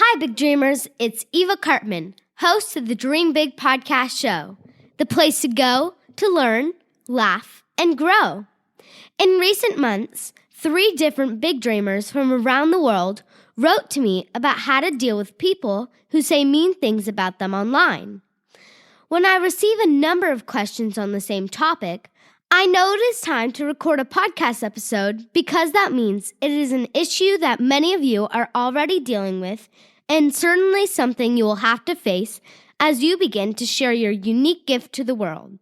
Hi, Big Dreamers. It's Eva Cartman, host of the Dream Big podcast show, the place to go to learn, laugh, and grow. In recent months, 3 different big dreamers from around the world wrote to me about how to deal with people who say mean things about them online. When I receive a number of questions on the same topic, I know it is time to record a podcast episode because that means it is an issue that many of you are already dealing with and certainly something you will have to face as you begin to share your unique gift to the world.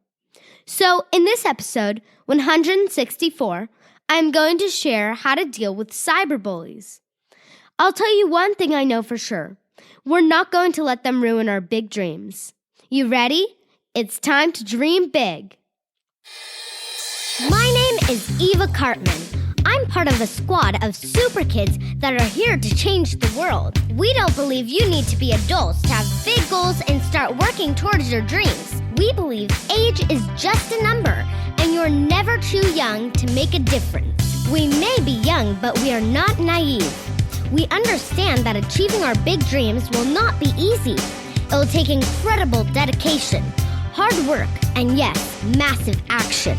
So in this episode, 164, I'm going to share how to deal with cyberbullies. I'll tell you one thing I know for sure. We're not going to let them ruin our big dreams. You ready? It's time to dream big. My name is Eva Cartman. I'm part of a squad of super kids that are here to change the world. We don't believe you need to be adults to have big goals and start working towards your dreams. We believe age is just a number, and you're never too young to make a difference. We may be young, but we are not naive. We understand that achieving our big dreams will not be easy. It will take incredible dedication, hard work, and yes, massive action.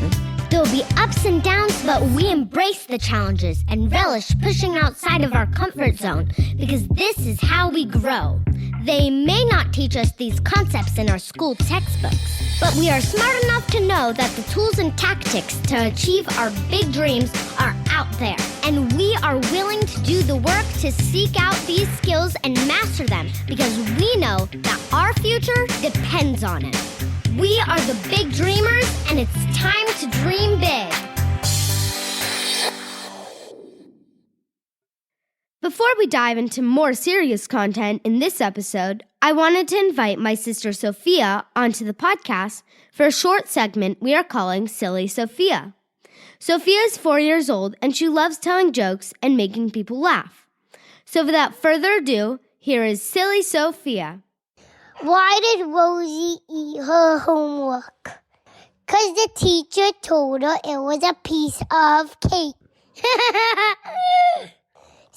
There will be ups and downs, but we embrace the challenges and relish pushing outside of our comfort zone because this is how we grow. They may not teach us these concepts in our school textbooks, but we are smart enough to know that the tools and tactics to achieve our big dreams are out there, and we are willing to do the work to seek out these skills and master them because we know that our future depends on it. We are the big dreamers, and it's time to dream big. Before we dive into more serious content in this episode, I wanted to invite my sister Sophia onto the podcast for a short segment we are calling Silly Sophia. Sophia is 4 years old, and she loves telling jokes and making people laugh. So without further ado, here is Silly Sophia. Why did Rosie eat her homework? 'Cause the teacher told her it was a piece of cake.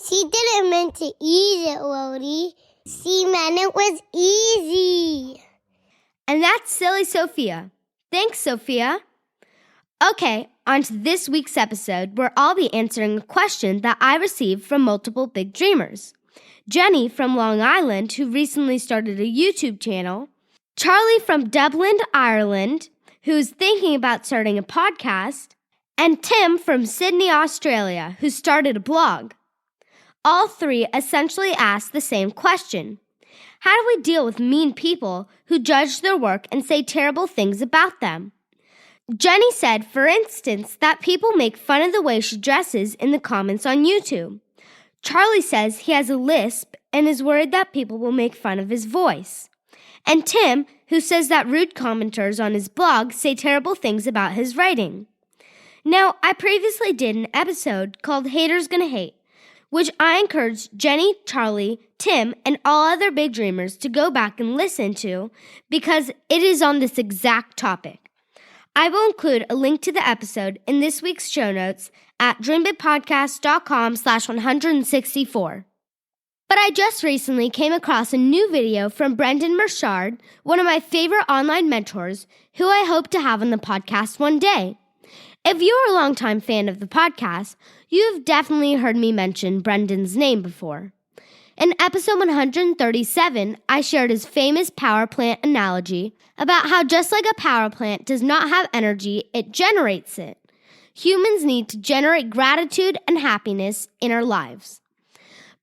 She didn't mean to eat it, Rosie. She meant it was easy. And that's Silly Sophia. Thanks, Sophia. Okay, on to this week's episode where I'll be answering a question that I received from multiple big dreamers. Jenny from Long Island, who recently started a YouTube channel, Charlie from Dublin, Ireland, who's thinking about starting a podcast, and Tim from Sydney, Australia, who started a blog. All 3 essentially asked the same question. How do we deal with mean people who judge their work and say terrible things about them? Jenny said, for instance, that people make fun of the way she dresses in the comments on YouTube. Charlie says he has a lisp and is worried that people will make fun of his voice. And Tim, who says that rude commenters on his blog say terrible things about his writing. Now, I previously did an episode called Haters Gonna Hate, which I encourage Jenny, Charlie, Tim, and all other big dreamers to go back and listen to because it is on this exact topic. I will include a link to the episode in this week's show notes at dreambigpodcast.com/164. But I just recently came across a new video from Brendon Burchard, one of my favorite online mentors, who I hope to have on the podcast one day. If you are a longtime fan of the podcast, you've definitely heard me mention Brendon's name before. In episode 137, I shared his famous power plant analogy about how just like a power plant does not have energy, it generates it. Humans need to generate gratitude and happiness in our lives.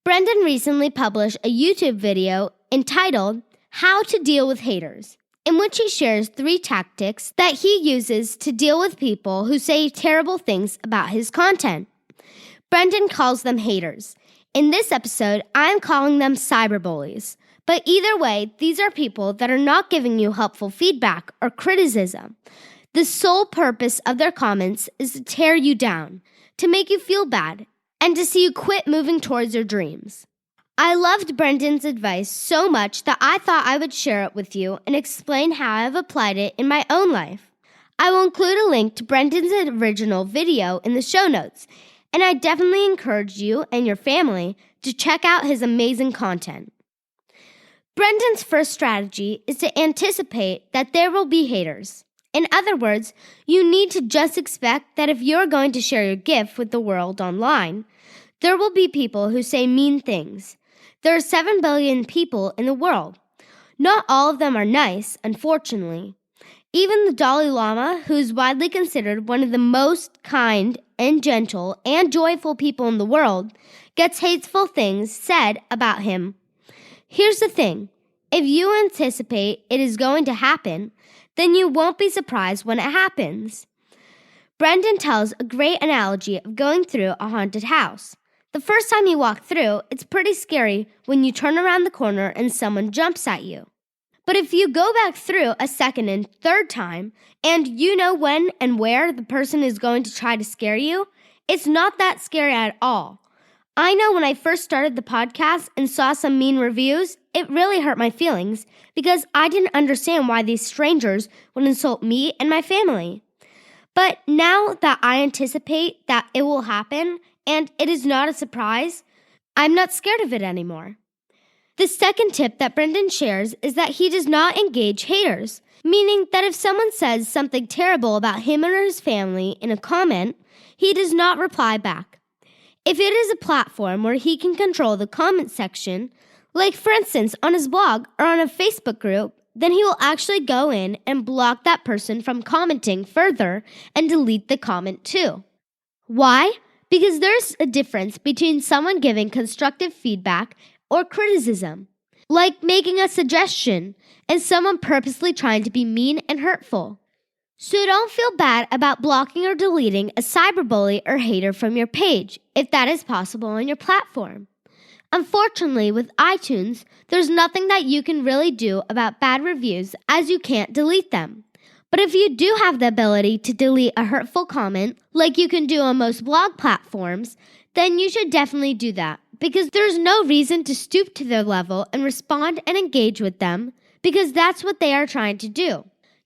Brendon recently published a YouTube video entitled How to Deal with Haters, in which he shares 3 tactics that he uses to deal with people who say terrible things about his content. Brendon calls them haters. In this episode, I'm calling them cyberbullies. But either way, these are people that are not giving you helpful feedback or criticism. The sole purpose of their comments is to tear you down, to make you feel bad, and to see you quit moving towards your dreams. I loved Brendon's advice so much that I thought I would share it with you and explain how I've applied it in my own life. I will include a link to Brendon's original video in the show notes, and I definitely encourage you and your family to check out his amazing content. Brendon's first strategy is to anticipate that there will be haters. In other words, you need to just expect that if you're going to share your gift with the world online, there will be people who say mean things. There are 7 billion people in the world. Not all of them are nice, unfortunately. Even the Dalai Lama, who is widely considered one of the most kind and gentle and joyful people in the world, gets hateful things said about him. Here's the thing. If you anticipate it is going to happen, then you won't be surprised when it happens. Brendon tells a great analogy of going through a haunted house. The first time you walk through, it's pretty scary when you turn around the corner and someone jumps at you. But if you go back through a second and third time, and you know when and where the person is going to try to scare you, it's not that scary at all. I know when I first started the podcast and saw some mean reviews, it really hurt my feelings because I didn't understand why these strangers would insult me and my family. But now that I anticipate that it will happen and it is not a surprise, I'm not scared of it anymore. The second tip that Brendon shares is that he does not engage haters, meaning that if someone says something terrible about him or his family in a comment, he does not reply back. If it is a platform where he can control the comment section, like for instance on his blog or on a Facebook group, then he will actually go in and block that person from commenting further and delete the comment too. Why? Because there's a difference between someone giving constructive feedback or criticism, like making a suggestion, and someone purposely trying to be mean and hurtful. So don't feel bad about blocking or deleting a cyberbully or hater from your page, if that is possible on your platform. Unfortunately, with iTunes, there's nothing that you can really do about bad reviews as you can't delete them. But if you do have the ability to delete a hurtful comment, like you can do on most blog platforms, then you should definitely do that, because there's no reason to stoop to their level and respond and engage with them, because that's what they are trying to do.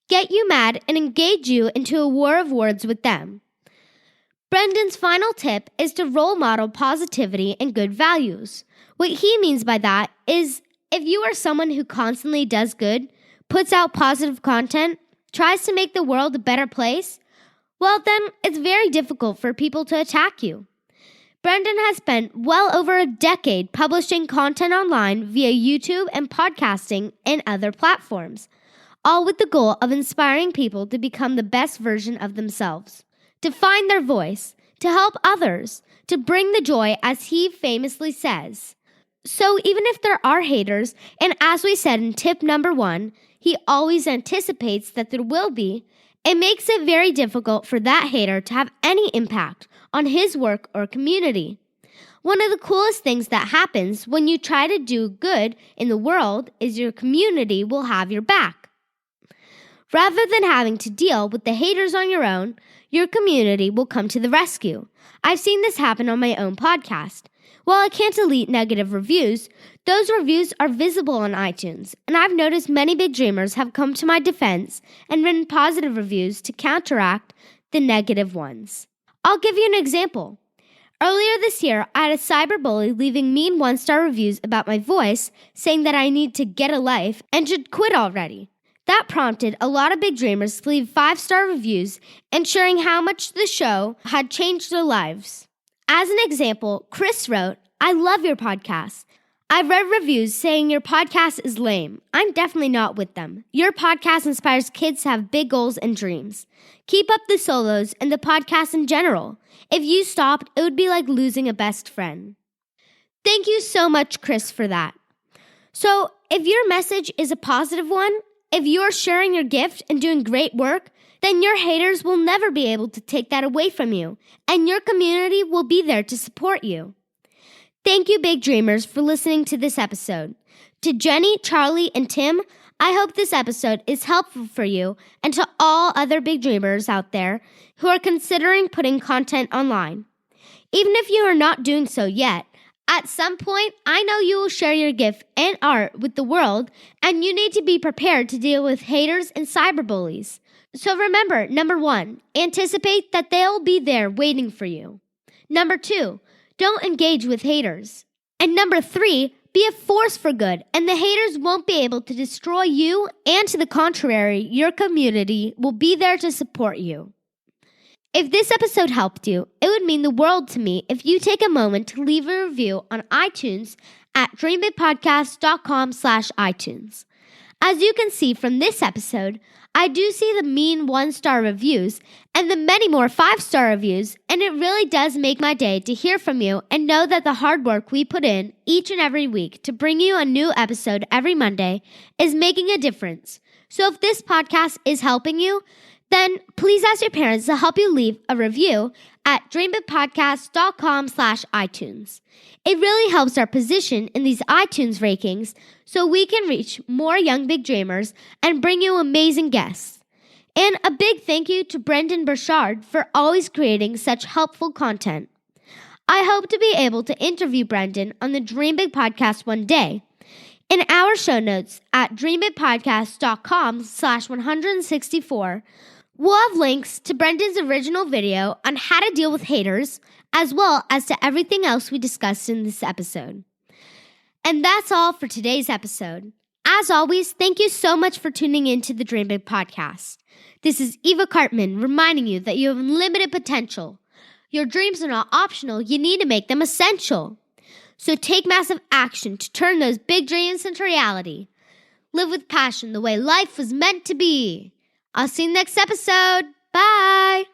Get you mad and engage you into a war of words with them. Brendon's final tip is to role model positivity and good values. What he means by that is if you are someone who constantly does good, puts out positive content, tries to make the world a better place, well then it's very difficult for people to attack you. Brendon has spent well over a decade publishing content online via YouTube and podcasting and other platforms, all with the goal of inspiring people to become the best version of themselves, to find their voice, to help others, to bring the joy, as he famously says. So even if there are haters, and as we said in tip number 1, he always anticipates that there will be, it makes it very difficult for that hater to have any impact on his work or community. One of the coolest things that happens when you try to do good in the world is your community will have your back. Rather than having to deal with the haters on your own, your community will come to the rescue. I've seen this happen on my own podcast. While I can't delete negative reviews, those reviews are visible on iTunes, and I've noticed many big dreamers have come to my defense and written positive reviews to counteract the negative ones. I'll give you an example. Earlier this year, I had a cyberbully leaving mean 1-star reviews about my voice, saying that I need to get a life and should quit already. That prompted a lot of big dreamers to leave 5-star reviews and sharing how much the show had changed their lives. As an example, Chris wrote, "I love your podcast. I've read reviews saying your podcast is lame. I'm definitely not with them. Your podcast inspires kids to have big goals and dreams. Keep up the solos and the podcast in general. If you stopped, it would be like losing a best friend." Thank you so much, Chris, for that. So, if your message is a positive one, if you're sharing your gift and doing great work, then your haters will never be able to take that away from you, and your community will be there to support you. Thank you, big dreamers, for listening to this episode. To Jenny, Charlie, and Tim, I hope this episode is helpful for you, and to all other big dreamers out there who are considering putting content online. Even if you are not doing so yet, at some point, I know you will share your gift and art with the world, and you need to be prepared to deal with haters and cyberbullies. So remember, number 1, anticipate that they'll be there waiting for you. Number 2, don't engage with haters. And number 3, be a force for good, and the haters won't be able to destroy you, and to the contrary, your community will be there to support you. If this episode helped you, it would mean the world to me if you take a moment to leave a review on iTunes at dreambigpodcast.com/iTunes. As you can see from this episode, I do see the mean 1-star reviews and the many more 5-star reviews, and it really does make my day to hear from you and know that the hard work we put in each and every week to bring you a new episode every Monday is making a difference. So if this podcast is helping you, then please ask your parents to help you leave a review at dreambigpodcast.com/iTunes. It really helps our position in these iTunes rankings so we can reach more young big dreamers and bring you amazing guests. And a big thank you to Brendon Burchard for always creating such helpful content. I hope to be able to interview Brendon on the Dream Big podcast one day. In our show notes at dreambigpodcast.com/164, we'll have links to Brendon's original video on how to deal with haters, as well as to everything else we discussed in this episode. And that's all for today's episode. As always, thank you so much for tuning in to the Dream Big podcast. This is Eva Cartman reminding you that you have unlimited potential. Your dreams are not optional, you need to make them essential. So take massive action to turn those big dreams into reality. Live with passion the way life was meant to be. I'll see you next episode. Bye.